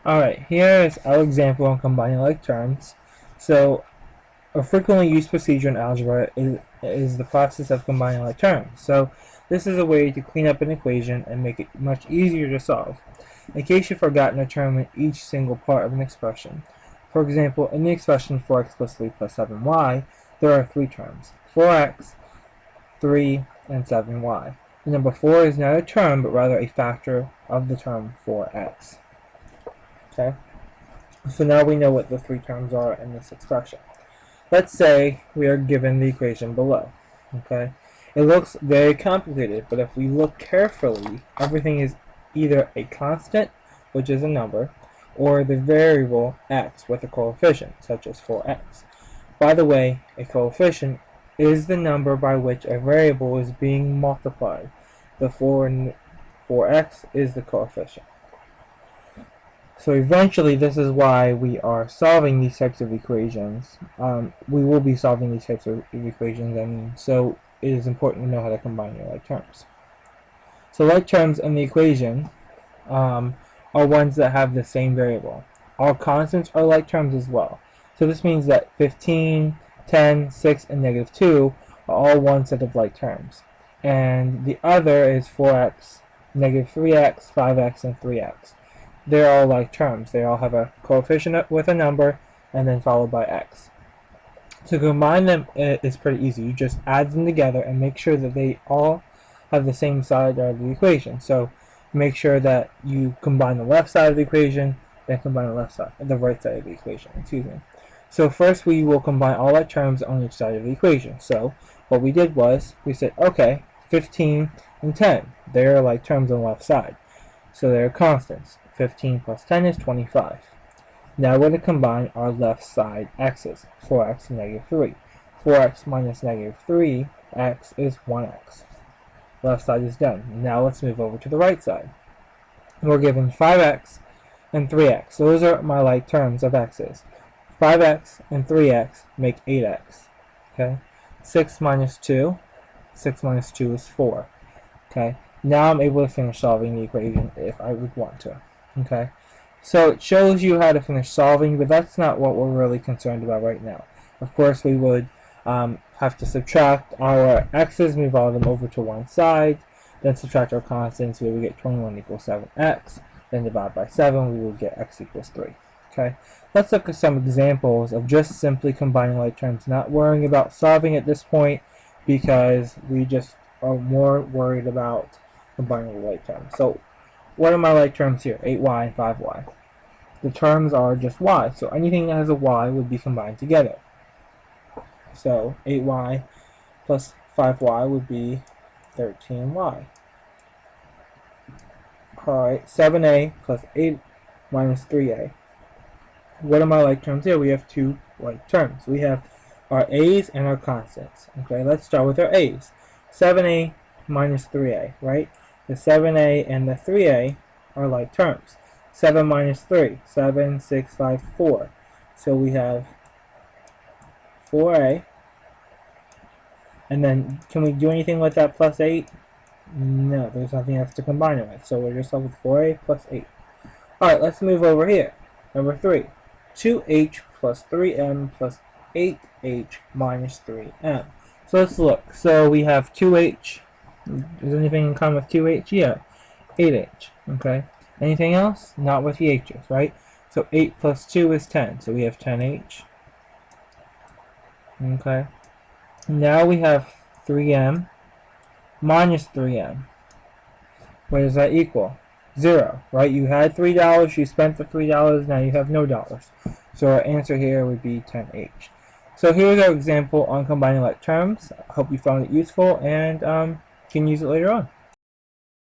Alright, here is our example on combining like terms. So, a frequently used procedure in algebra is the process of combining like terms. So, this is a way to clean up an equation and make it much easier to solve. In case you've forgotten a term in each single part of an expression. For example, in the expression 4x plus 3 plus 7y, there are three terms: 4x, 3, and 7y. The number 4 is not a term, but rather a factor of the term 4x. Okay? So now we know what the three terms are in this expression. Let's say we are given the equation below. Okay? It looks very complicated, but if we look carefully, everything is either a constant, which is a number, or the variable x with a coefficient, such as 4x. By the way, a coefficient is the number by which a variable is being multiplied. The 4x is the coefficient. So eventually, this is why we are solving these types of equations. We will be solving these types of equations, and so it is important to know how to combine your like terms. So like terms in the equation are ones that have the same variable. All constants are like terms as well. So this means that 15, 10, 6, and negative 2 are all one set of like terms. And the other is 4x, negative 3x, 5x, and 3x. They're all like terms. They all have a coefficient with a number and then followed by x. To combine them is pretty easy. You just add them together and make sure that they all have the same side of the equation. So make sure that you combine the left side of the equation, then combine the right side of the equation. Excuse me. So first we will combine all our terms on each side of the equation. So what we did was we said, okay, 15 and 10, they're like terms on the left side. So they're constants. 15 plus 10 is 25. Now we're going to combine our left side x's. 4x and negative 3. 4x minus negative 3x is 1x. Left side is done. Now let's move over to the right side. We're given 5x and 3x. Those are my like terms of x's. 5x and 3x make 8x. Okay? 6 minus 2. 6 minus 2 is 4. Okay? Now I'm able to finish solving the equation if I would want to. Okay? So it shows you how to finish solving, but that's not what we're really concerned about right now. Of course, we would have to subtract our x's, move all of them over to one side, then subtract our constants, we would get 21 equals 7x, then divide by 7, we would get x equals 3. Okay, let's look at some examples of just simply combining like terms, not worrying about solving at this point because we just are more worried about combining the like terms. So what are my like terms here? 8y and 5y. The terms are just y, so anything that has a y would be combined together. So 8y plus 5y would be 13y. Alright, 7a plus 8 minus 3a. What are my like terms here? We have two like terms. We have our a's and our constants. Okay, let's start with our a's. 7a minus 3a, right? The 7a and the 3a are like terms. 7 minus 3, 7, 6, 5, 4. So we have 4a. And then, can we do anything with that plus 8? No, there's nothing else to combine it with. So we're just left with 4a plus 8. Alright, let's move over here. Number 3. 2h plus 3m plus 8h minus 3m. So let's look. So we have 2h. Is anything in common with 2h? Yeah. 8h. Okay. Anything else? Not with the h's, right? So 8 plus 2 is 10. So we have 10h. Okay. Now we have 3m minus 3m. What does that equal? 0, right? You had $3, you spent the $3, now you have no dollars. So our answer here would be 10h. So here's our example on combining like terms. I hope you found it useful and can use it later on.